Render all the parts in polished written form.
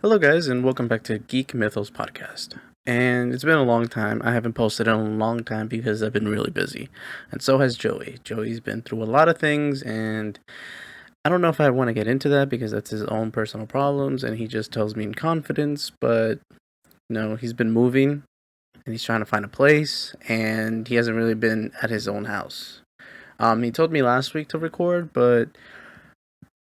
Hello, guys, and welcome back to Geek Mythos podcast. And it's been a long time. I haven't posted in a long time because I've been really busy. And so has Joey. Joey's been through a lot of things, and I don't know if I want to get into that because that's his own personal problems, and he just tells me in confidence. But, he's been moving, and he's trying to find a place, and he hasn't really been at his own house. He told me last week to record, but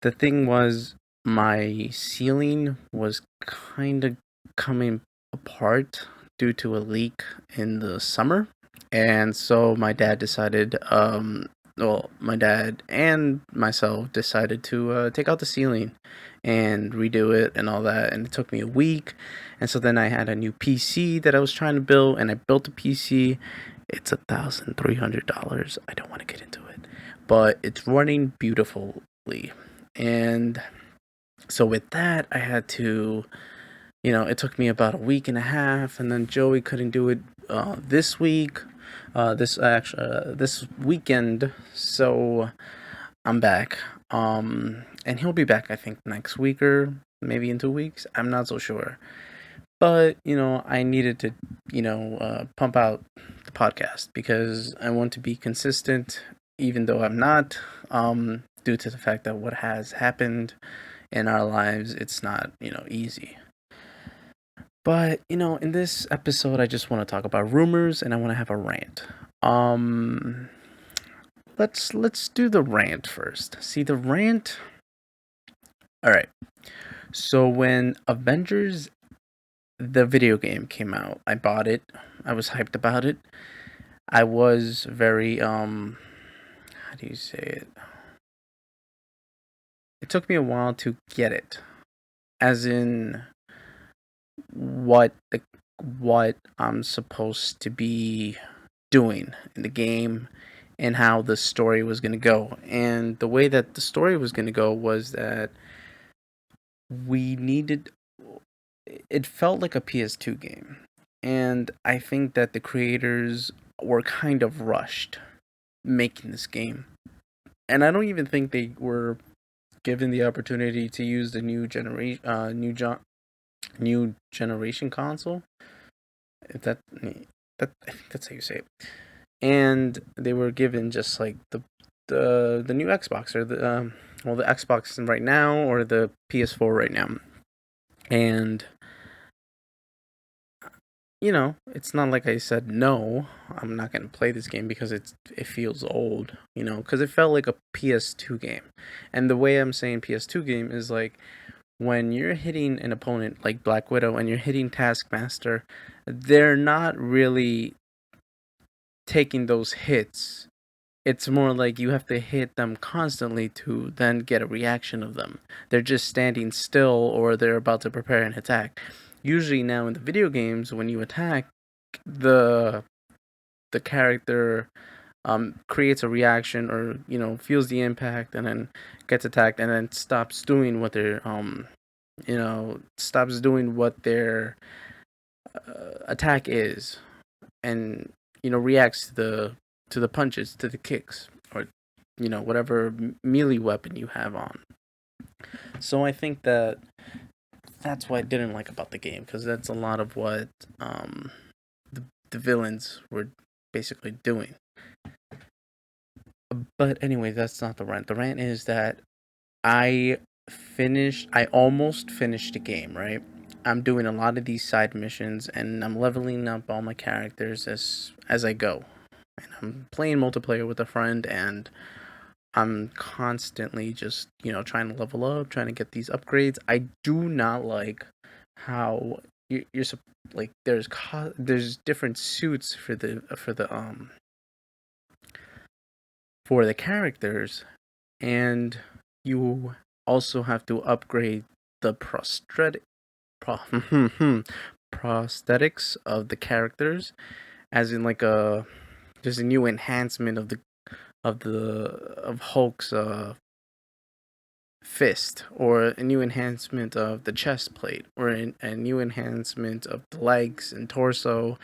the thing was, my ceiling was kind of coming apart due to a leak in the summer. And so my dad decided, my dad and myself decided to take out the ceiling and redo it and all that. And it took me a week. And so then I had a new PC that I was trying to build, and I built the PC. It's $1,300. I don't want to get into it, but it's running beautifully. And so with that, I had to, it took me about a week and a half, and then Joey couldn't do it this week, this weekend. So I'm back, and he'll be back, I think, next week or maybe in 2 weeks. I'm not so sure, but I needed to, pump out the podcast because I want to be consistent, even though I'm not. Due to the fact that what has happened in our lives, it's not, easy. But, in this episode, I just want to talk about rumors and I want to have a rant. Um, let's do the rant first. See, the rant. All right. So when Avengers the video game came out, I bought it. I was hyped about it. I was very how do you say it? It took me a while to get it. As in what the what I'm supposed to be doing in the game and how the story was going to go. And the way that the story was going to go was that we needed it felt like a PS2 game. And I think that the creators were kind of rushed making this game. And I don't even think they were given the opportunity to use the new generation console. If that I think that's how you say it. And they were given just like the new Xbox, or the Xbox right now, or the PS4 right now. And it's not like I said no, I'm not gonna play this game because it feels old, because it felt like a PS2 game. And the way I'm saying PS2 game is like when you're hitting an opponent like Black Widow and you're hitting Taskmaster, they're not really taking those hits. It's more like you have to hit them constantly to then get a reaction of them. They're just standing still or they're about to prepare an attack. Usually now in the video games, when you attack, the the character creates a reaction, or feels the impact and then gets attacked and then stops doing what they're stops doing what their attack is, and reacts to the punches, to the kicks, or whatever melee weapon you have on. So I think that that's what I didn't like about the game, because that's a lot of what the villains were basically doing. But anyway, that's not the rant. The rant is that I almost finished the game, right? I'm doing a lot of these side missions and I'm leveling up all my characters as I go. And I'm playing multiplayer with a friend, and I'm constantly just, trying to level up, trying to get these upgrades. I do not like how you're like there's different suits for the characters, and you also have to upgrade the prosthetics of the characters, as in like there's a new enhancement of Hulk's fist, or a new enhancement of the chest plate, or a new enhancement of the legs and torso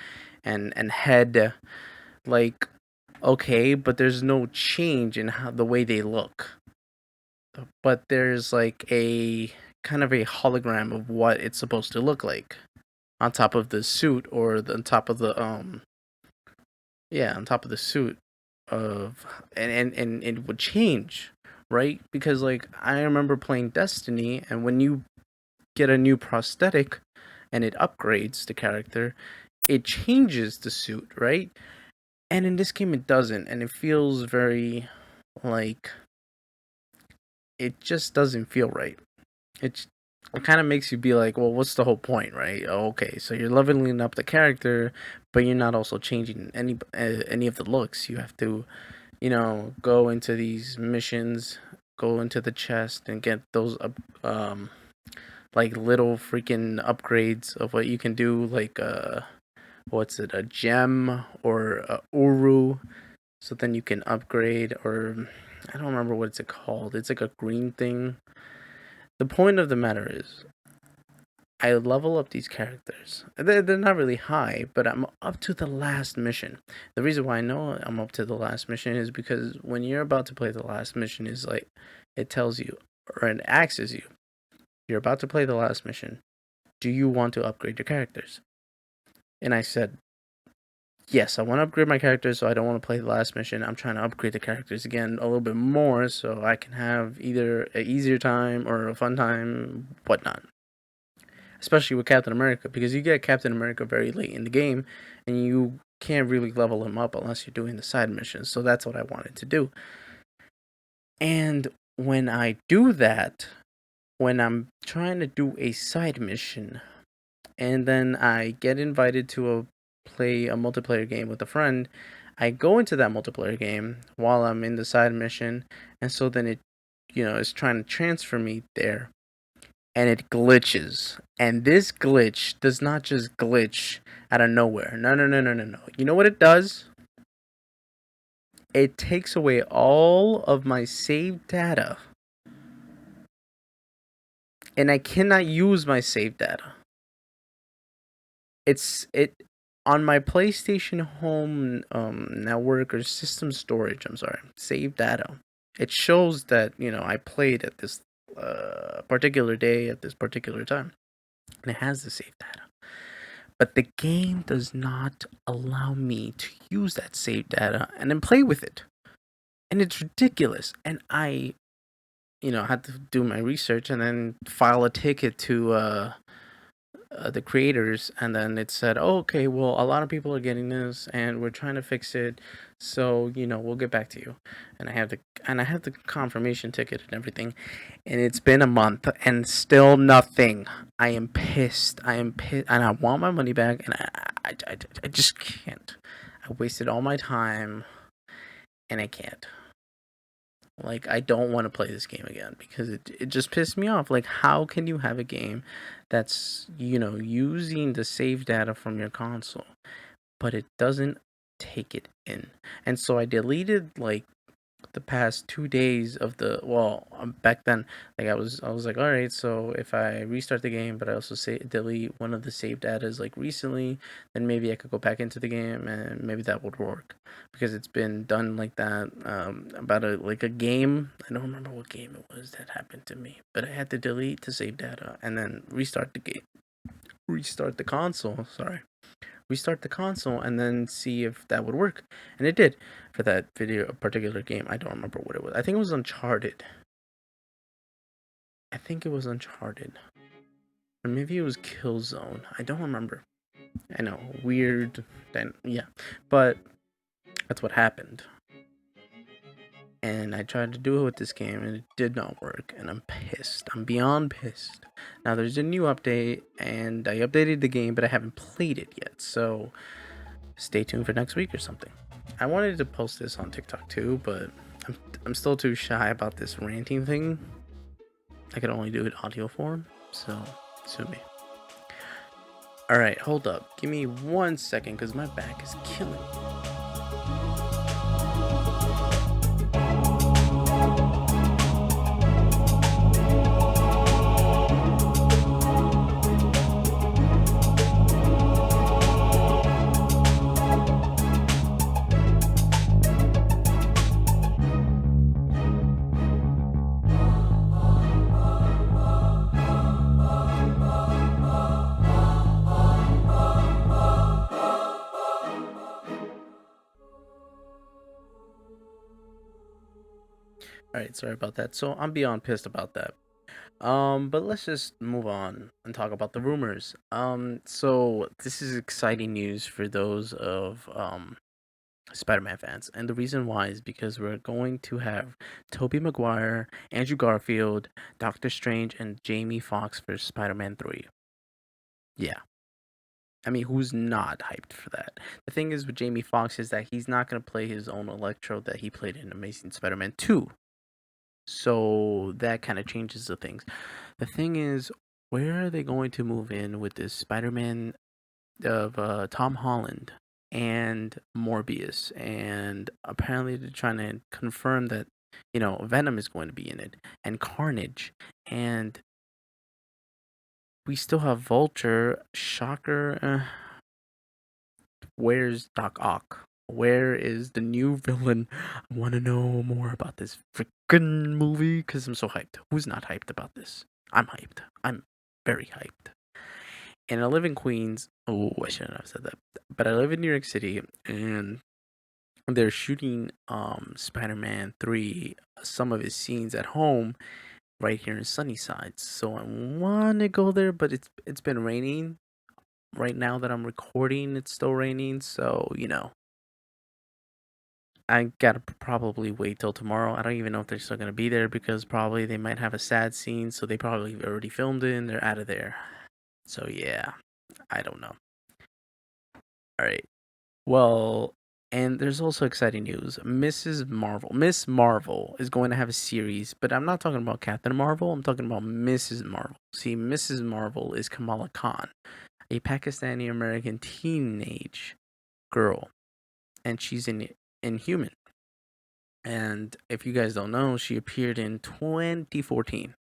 and head. Like, okay, but there's no change in how the way they look. But there's like a kind of a hologram of what it's supposed to look like on top of the suit, or on top of the on top of the suit of, and it would change, right? Because like I remember playing Destiny, and when you get a new prosthetic and it upgrades the character, it changes the suit, right? And in this game it doesn't, and it feels very like, it just doesn't feel right. It kind of makes you be like, well, what's the whole point, right? Oh, okay, so you're leveling up the character, but you're not also changing any of the looks. You have to, go into these missions, go into the chest, and get those like little freaking upgrades of what you can do, like what's it, a gem or a uru, so then you can upgrade, or I don't remember what it's called. It's like a green thing. The point of the matter is, I level up these characters. They're not really high, but I'm up to the last mission. The reason why I know I'm up to the last mission is because when you're about to play the last mission, is like, it tells you, or it asks you, you're about to play the last mission. Do you want to upgrade your characters? And I said, yes, I want to upgrade my characters, so I don't want to play the last mission. I'm trying to upgrade the characters again a little bit more, so I can have either an easier time or a fun time, whatnot. Especially with Captain America, because you get Captain America very late in the game, and you can't really level him up unless you're doing the side missions. So that's what I wanted to do. And when I do that, when I'm trying to do a side mission, and then I get invited to play a multiplayer game with a friend, I go into that multiplayer game while I'm in the side mission, and so then it, is trying to transfer me there, and it glitches. And this glitch does not just glitch out of nowhere. No. You know what it does? It takes away all of my saved data, and I cannot use my saved data. It on my PlayStation Home network or system storage. I'm sorry, saved data. It shows that I played at this particular day at this particular time, and it has the saved data. But the game does not allow me to use that saved data and then play with it, and it's ridiculous. And I, had to do my research and then file a ticket to the creators, and then it said, oh, okay, well, a lot of people are getting this and we're trying to fix it, so we'll get back to you. And I have the confirmation ticket and everything, and it's been a month and still nothing. I am pissed, and I want my money back, and I just can't. I wasted all my time and I can't. Like, I don't want to play this game again because it just pissed me off. Like, how can you have a game that's, using the save data from your console, but it doesn't take it in? And so I deleted, like, the past 2 days of back then, like, I was like, all right, so if I restart the game, but I also delete one of the save datas, like, recently, then maybe I could go back into the game, and maybe that would work, because it's been done like that about a game. I don't remember what game it was that happened to me, but I had to delete the save data and then restart the console, and then see if that would work. And it did for that particular game. I don't remember what it was. I think it was Uncharted. Or maybe it was Killzone. I don't remember. I know, weird. Yeah, but that's what happened. And I tried to do it with this game, and it did not work, and I'm pissed. I'm beyond pissed. Now, there's a new update, and I updated the game, but I haven't played it yet, so stay tuned for next week or something. I wanted to post this on TikTok too, but I'm still too shy about this ranting thing. I can only do it audio form, so sue me. Alright, hold up. Give me 1 second, because my back is killing me. All right, sorry about that. So I'm beyond pissed about that. But let's just move on and talk about the rumors. So this is exciting news for those of Spider-Man fans, and the reason why is because we're going to have Tobey Maguire, Andrew Garfield, Doctor Strange, and Jamie Foxx for Spider-Man 3. Yeah. I mean, who's not hyped for that? The thing is with Jamie Foxx is that he's not going to play his own Electro that he played in Amazing Spider-Man 2. So that kind of changes the things. The thing is, where are they going to move in with this Spider-Man of Tom Holland and Morbius? And apparently they're trying to confirm that, Venom is going to be in it and Carnage. And we still have Vulture, Shocker. Where's Doc Ock? Where is the new villain? I want to know more about this freaking movie because I'm so hyped. Who's not hyped about this? I'm hyped. I'm very hyped. And I live in Queens. Oh, I shouldn't have said that. But I live in New York City, and they're shooting Spider-Man 3, some of his scenes at home right here in Sunnyside. So I want to go there, but it's been raining. Right now that I'm recording, it's still raining, so I gotta probably wait till tomorrow. I don't even know if they're still gonna be there because probably they might have a sad scene, so they probably already filmed it and they're out of there. So yeah, I don't know. All right. Well, and there's also exciting news. Miss Marvel is going to have a series, but I'm not talking about Captain Marvel. I'm talking about Mrs. Marvel. See, Mrs. Marvel is Kamala Khan, a Pakistani American teenage girl, and she's in Inhuman. And if you guys don't know, she appeared in 2014.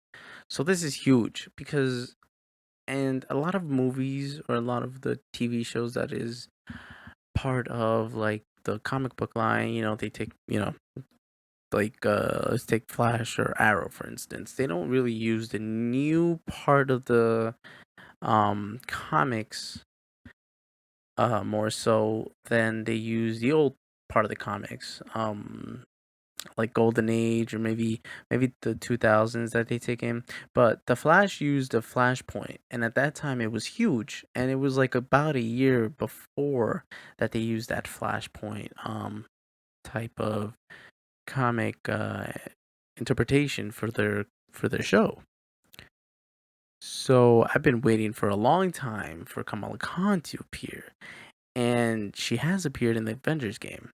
So this is huge because, and a lot of movies or a lot of the TV shows that is part of like the comic book line, they take, like let's take Flash or Arrow for instance. They don't really use the new part of the comics more so than they use the old part of the comics. Like Golden Age or maybe the 2000s that they take in. But the Flash used a Flashpoint, and at that time it was huge, and it was like about a year before that they used that Flashpoint type of comic interpretation for their show. So I've been waiting for a long time for Kamala Khan to appear, and she has appeared in the Avengers game.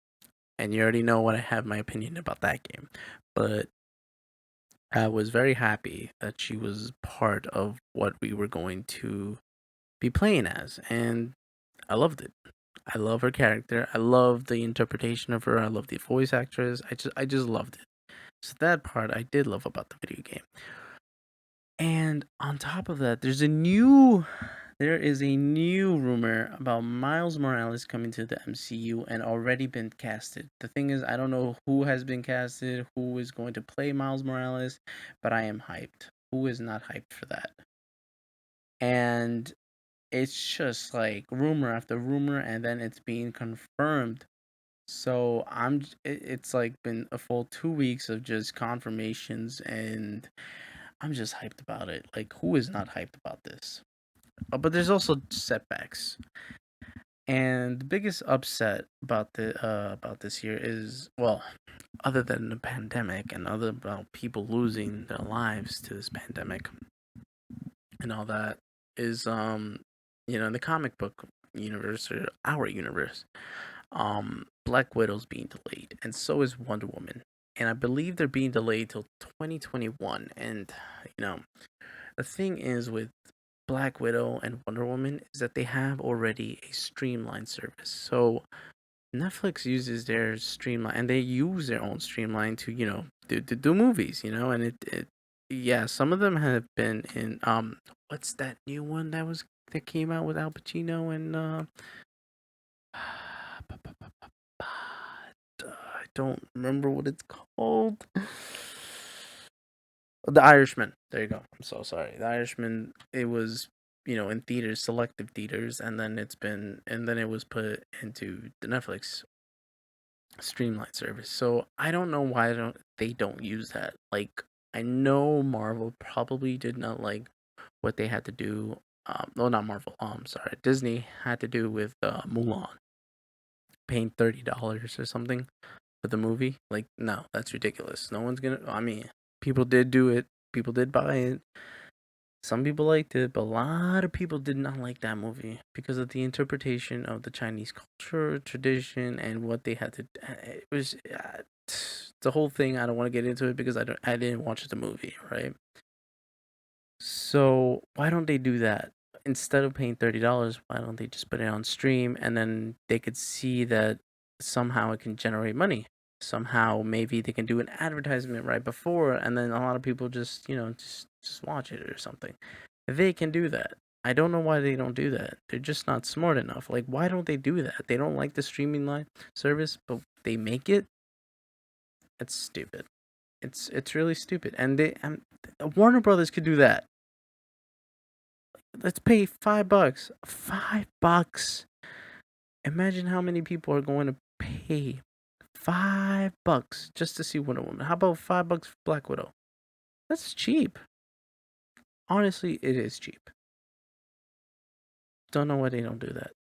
And you already know what I have my opinion about that game. But I was very happy that she was part of what we were going to be playing as, and I loved it. I love her character. I love the interpretation of her. I love the voice actress. I just loved it. So that part I did love about the video game. And on top of that, there is a new rumor about Miles Morales coming to the MCU and already been casted. The thing is, I don't know who has been casted, who is going to play Miles Morales, but I am hyped. Who is not hyped for that? And it's just like rumor after rumor, and then it's being confirmed. So it's like been a full 2 weeks of just confirmations, and I'm just hyped about it. Like, who is not hyped about this? But there's also setbacks. And the biggest upset about this year is, well, other than the pandemic and other about people losing their lives to this pandemic and all that, is in the comic book universe or our universe, Black Widow's being delayed, and so is Wonder Woman. And I believe they're being delayed till 2021. And you know, the thing is with Black Widow and Wonder Woman is that they have already a streamline service. So Netflix uses their streamline, and they use their own streamline to do movies, and it yeah, some of them have been in what's that new one that came out with Al Pacino and I don't remember what it's called. The Irishman. There you go. I'm so sorry. The Irishman. It was in theaters, selective theaters, and then it was put into the Netflix streamline service. So I don't know why they don't use that. Like, I know Marvel probably did not like what they had to do. No, not Marvel. Sorry, Disney had to do with Mulan, paying $30 or something for the movie. Like, no, that's ridiculous. No one's gonna. I mean, people did do it. People did buy it. Some people liked it, but a lot of people did not like that movie because of the interpretation of the Chinese culture, tradition, and what they had to. It was the whole thing. I don't want to get into it because I didn't watch the movie, right? So why don't they do that? Instead of paying $30, why don't they just put it on stream and then they could see that somehow it can generate money. Somehow maybe they can do an advertisement right before and then a lot of people just, just watch it or something. They can do that. I don't know why they don't do that. They're just not smart enough. Like, why don't they do that? They don't like the streaming line service, but they make it. It's stupid. It's really stupid. And Warner Brothers could do that. Let's pay $5. $5. Imagine how many people are going to pay $5 just to see Wonder Woman. How about $5 for Black Widow? That's cheap. Honestly, it is cheap. Don't know why they don't do that.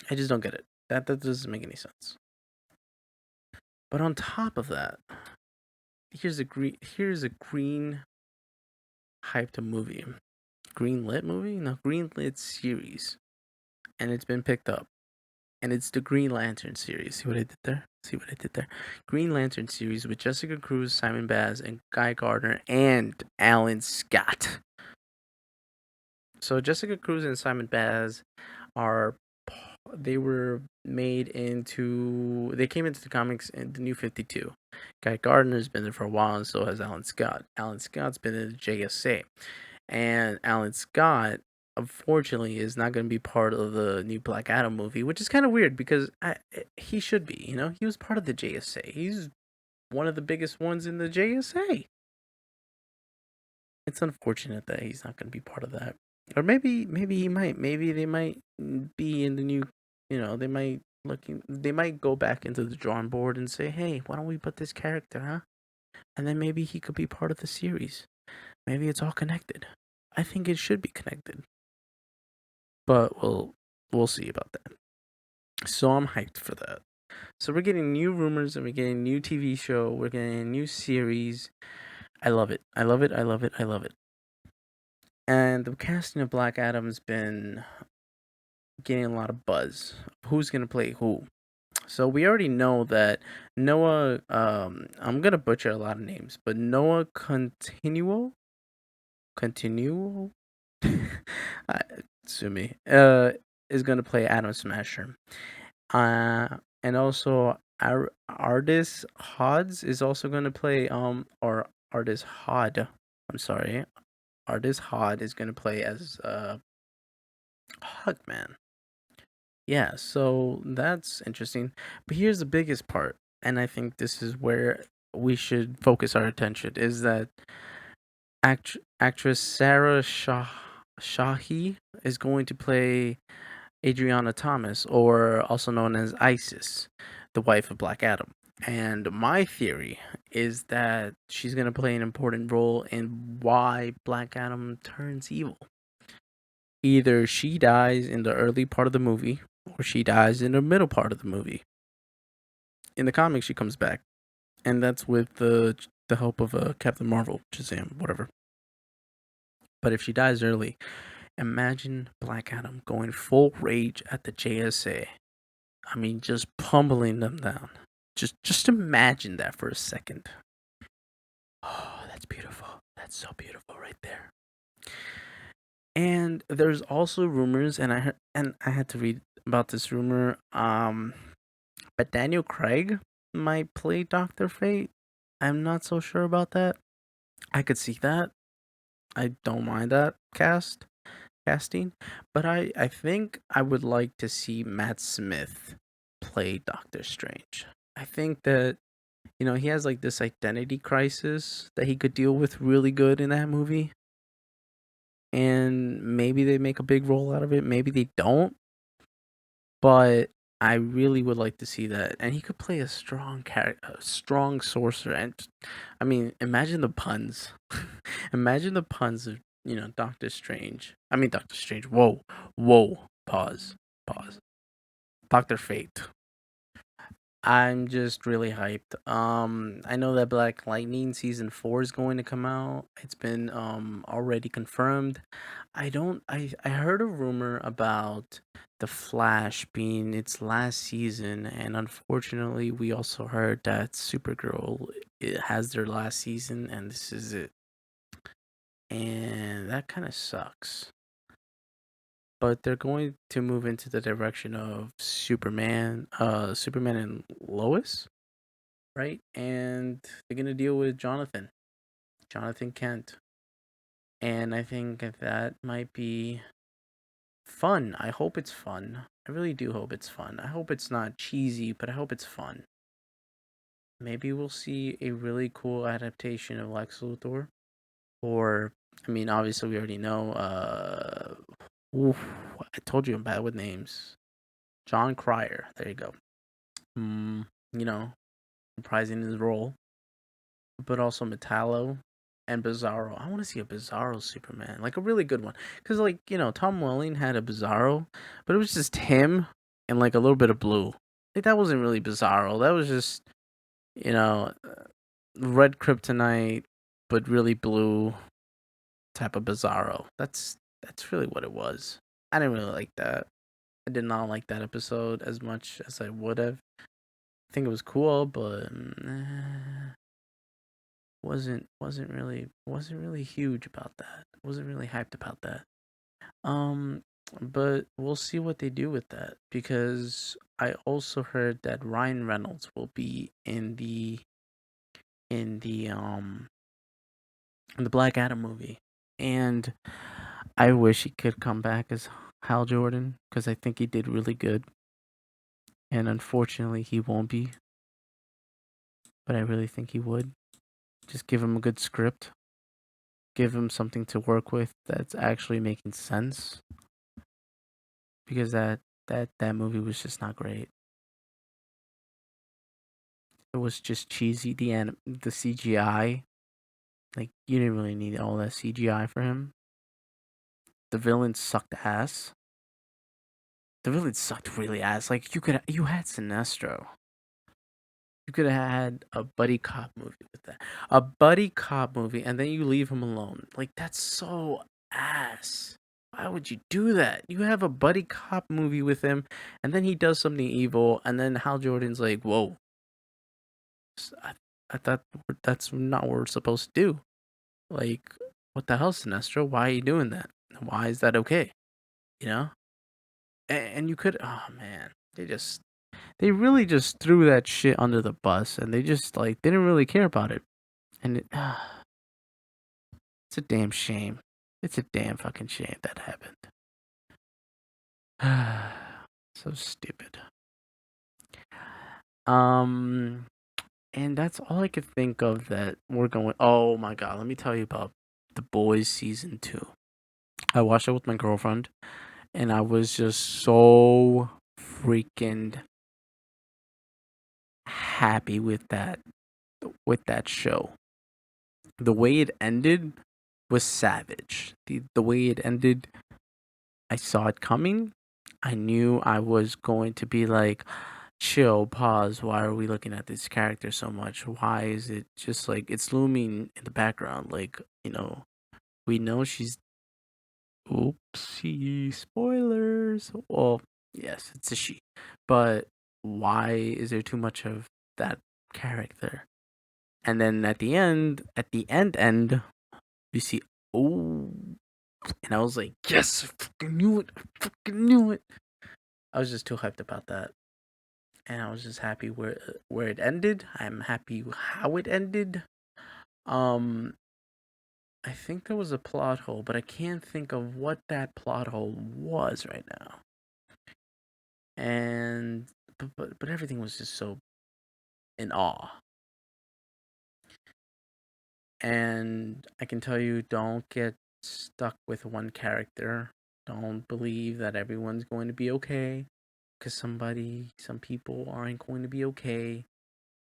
I just don't get it. That doesn't make any sense. But on top of that, here's a green hyped movie. Green lit movie? No, green lit series. And it's been picked up. And it's the Green Lantern series. See what I did there? See what I did there? Green Lantern series with Jessica Cruz, Simon Baz, and Guy Gardner, and Alan Scott. So Jessica Cruz and Simon Baz are they were made into they came into the comics in the New 52. Guy Gardner's been there for a while, and so has Alan Scott. Alan Scott's been in the JSA, and Alan Scott unfortunately is not going to be part of the new Black Adam movie, which is kind of weird because he should be. He was part of the JSA. He's one of the biggest ones in the JSA. It's unfortunate that he's not going to be part of that. Or maybe he might. Maybe they might be in the new. They might go back into the drawing board and say, "Hey, why don't we put this character, huh?" And then maybe he could be part of the series. Maybe it's all connected. I think it should be connected, but we'll see about that. So I'm hyped for that. So we're getting new rumors and we're getting a new TV show. We're getting a new series. I love it. I love it. I love it. I love it. And the casting of Black Adam's been getting a lot of buzz. Who's gonna play who? So we already know that Noah. I'm gonna butcher a lot of names, but Noah Continuo, sue me. Is gonna play Adam Smasher. And also Ardis Hodds is also gonna play or Ardis Hod. I'm sorry. Ardis Hod is gonna play as Hugman. Yeah, so that's interesting. But here's the biggest part, and I think this is where we should focus our attention, is that actress Sarah Shahi is going to play Adriana Thomas, or also known as Isis, the wife of Black Adam. And my theory is that she's going to play an important role in why Black Adam turns evil. Either she dies in the early part of the movie, or she dies in the middle part of the movie. In the comics, she comes back, and that's with the help of Captain Marvel, Shazam, whatever. But if she dies early, imagine Black Adam going full rage at the JSA. I mean, just pummeling them down. Just imagine that for a second. Oh, that's beautiful. That's so beautiful right there. And there's also rumors, and I had to read about this rumor. But Daniel Craig might play Doctor Fate. I'm not so sure about that. I could see that. I don't mind that casting, but I think I would like to see Matt Smith play Doctor Strange. I think that he has like this identity crisis that he could deal with really good in that movie. And maybe they make a big role out of it, maybe they don't. But I really would like to see that, and he could play a strong a strong sorcerer. And I mean, imagine the puns. Imagine the puns of Doctor Strange. I mean Doctor Strange. Whoa, whoa. Pause. Pause. Doctor Fate. I'm just really hyped. I know that Black Lightning season 4 is going to come out. It's been already confirmed. I heard a rumor about The Flash being its last season, and unfortunately we also heard that Supergirl it has their last season and this is it. And that kind of sucks. But they're going to move into the direction of Superman and Lois, right? And they're gonna deal with Jonathan Kent, and I think that might be fun. I hope it's fun. I really do hope it's fun. I hope it's not cheesy, but I hope it's fun. Maybe we'll see a really cool adaptation of Lex Luthor, or I mean, obviously we already know. Oof, I told you I'm bad with names. John Cryer. There you go. You know, reprising his role, but also Metallo and Bizarro. I want to see a Bizarro Superman, like a really good one, because like Tom Welling had a Bizarro, but it was just him and like a little bit of blue. Like that wasn't really Bizarro. That was just you know red kryptonite, but really blue type of Bizarro. That's really what it was. I didn't really like that. I did not like that episode as much as I would have. I think it was cool, but wasn't really huge about that. Wasn't really hyped about that. Um, but we'll see what they do with that because I also heard that Ryan Reynolds will be in the um in the Black Adam movie, and I wish he could come back as Hal Jordan because I think he did really good, and unfortunately he won't be, but I really think he would. Just give him a good script, give him something to work with that's actually making sense because that movie was just not great. It was just cheesy. The CGI, like you didn't really need all that CGI for him. The villain sucked ass. The villain sucked really ass. Like you had Sinestro. You could have had a buddy cop movie with that. A buddy cop movie, and then you leave him alone. Like that's so ass. Why would you do that? You have a buddy cop movie with him, and then he does something evil, and then Hal Jordan's like, "Whoa, I, I thought that's not what we're supposed to do. Like, what the hell, Sinestro? Why are you doing that? Why is that okay? You know?" And you could, oh man, they really just threw that shit under the bus, and they just like didn't really care about it. And it's a damn shame. It's a damn fucking shame that happened. So stupid. Um, and that's all I could think of that we're going. Oh my god, let me tell you about The Boys season 2. I watched it with my girlfriend, and I was just so freaking happy with that show. The way it ended was savage. The way it ended, I saw it coming. I knew I was going to be like, chill, pause. Why are we looking at this character so much? Why is it just like it's looming in the background? Like, we know she's oopsie spoilers. Well, yes, it's a she. But why is there too much of that character? And then at the end, you see, oh, and I was like, yes, I fucking knew it. I fucking knew it. I was just too hyped about that. And I was just happy where it ended. I'm happy how it ended. Um, I think there was a plot hole, but I can't think of what that plot hole was right now. And but everything was just so in awe. And I can tell you, don't get stuck with one character. Don't believe that everyone's going to be okay. because some people aren't going to be okay,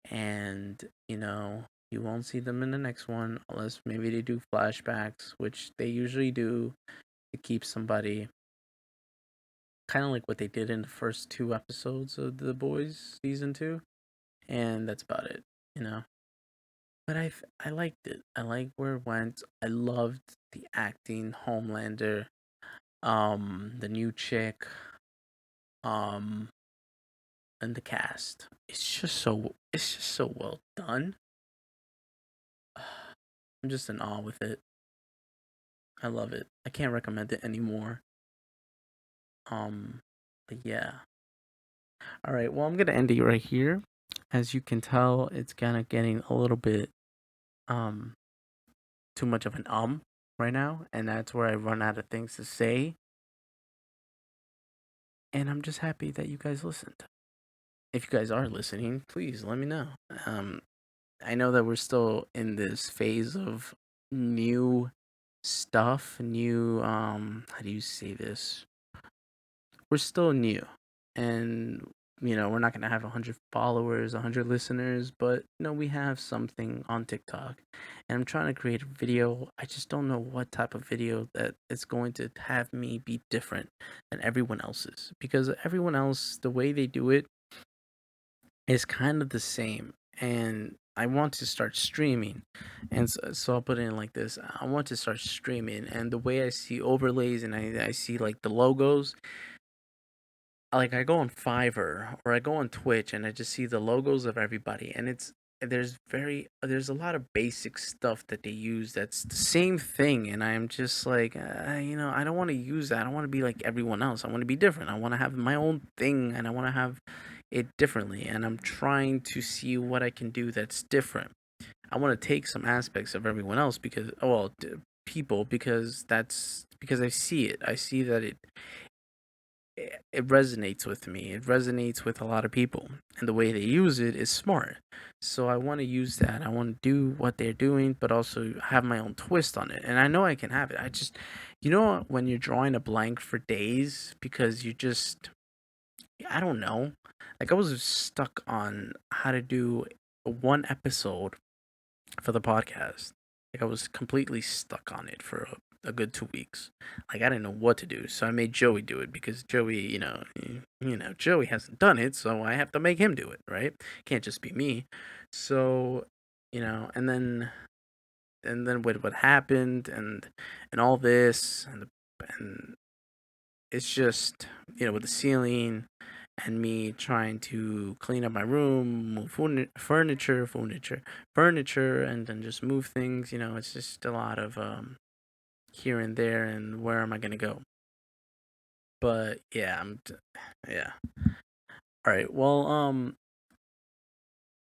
and you won't see them in the next one unless maybe they do flashbacks, which they usually do to keep somebody, kind of like what they did in the first two episodes of The Boys season 2, and that's about it, you know. But I liked it. I liked where it went. I loved the acting, Homelander, the new chick, um, and the cast. It's just so well done. I'm just in awe with it. I love it. I can't recommend it anymore. Um, but yeah. All right. Well, I'm gonna end it right here. As you can tell, it's kind of getting a little bit um too much of an right now, and that's where I run out of things to say. And I'm just happy that you guys listened. If you guys are listening, please let me know. Um, I know that we're still in this phase of new stuff, new how do you say this? We're still new, and we're not gonna have 100 followers, 100 listeners, but we have something on TikTok, and I'm trying to create a video. I just don't know what type of video that is going to have me be different than everyone else's, because everyone else, the way they do it is kind of the same, and I want to start streaming, and so I'll put it in like this: I want to start streaming, and the way I see overlays and I see like the logos, like I go on Fiverr or I go on Twitch and I just see the logos of everybody, and there's a lot of basic stuff that they use that's the same thing, and I'm just like, I don't want to use that. I don't want to be like everyone else. I want to be different. I want to have my own thing, and I want to have it differently, and I'm trying to see what I can do that's different. I want to take some aspects of everyone else because, people, because that's because I see it. I see that it resonates with me. It resonates with a lot of people, and the way they use it is smart. So I want to use that. I want to do what they're doing, but also have my own twist on it. And I know I can have it. I just, when you're drawing a blank for days because you just, I don't know. Like I was stuck on how to do one episode for the podcast. Like I was completely stuck on it for a good 2 weeks. Like I didn't know what to do, so I made Joey do it because Joey, Joey hasn't done it, so I have to make him do it, right? Can't just be me. So, and then with what happened and all this and it's just with the ceiling and me trying to clean up my room, move furniture, and then just move things. It's just a lot of here and there, and where am I gonna go? But yeah, yeah. All right. Well,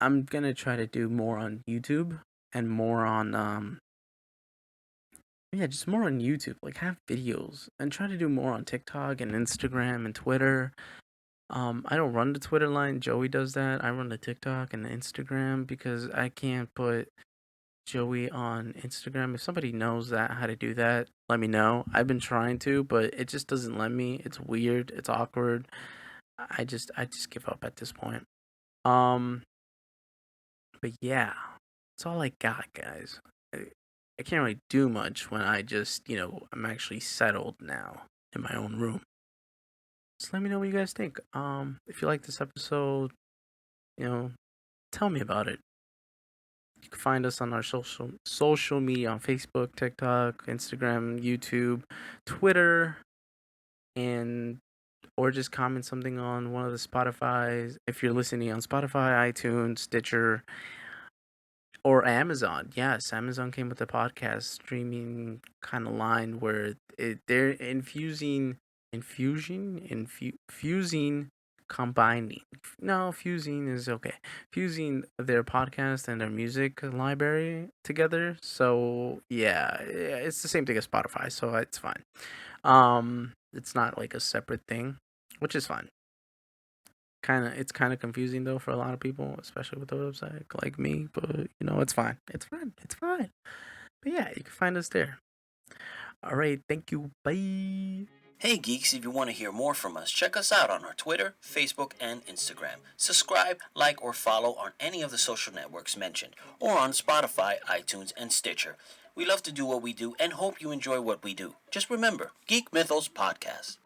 I'm gonna try to do more on YouTube and more on yeah, just more on YouTube. Like have videos and try to do more on TikTok and Instagram and Twitter. I don't run the Twitter line. Joey does that. I run the TikTok and the Instagram because I can't put Joey on Instagram. If somebody knows that how to do that, let me know. I've been trying to, but it just doesn't let me. It's weird. It's awkward. I just give up at this point. Um, but yeah, that's all I got, guys. I, I can't really do much when I just, I'm actually settled now in my own room. Just let me know what you guys think. If you like this episode, you know, tell me about it. You can find us on our social media on Facebook, TikTok, Instagram, YouTube, Twitter, and or just comment something on one of the Spotify's. If you're listening on Spotify, iTunes, Stitcher, or Amazon. Yes, Amazon came with a podcast streaming kind of line where they're fusing, combining. No, fusing is okay. Fusing their podcast and their music library together. So yeah, it's the same thing as Spotify, so it's fine. It's not like a separate thing, which is fine. It's kind of confusing though for a lot of people, especially with the website like me, but it's fine. It's fine. But yeah, you can find us there. All right, thank you. Bye. Hey geeks, if you want to hear more from us, check us out on our Twitter, Facebook, and Instagram. Subscribe, like, or follow on any of the social networks mentioned, or on Spotify, iTunes, and Stitcher. We love to do what we do and hope you enjoy what we do. Just remember, Geek Mythos Podcast.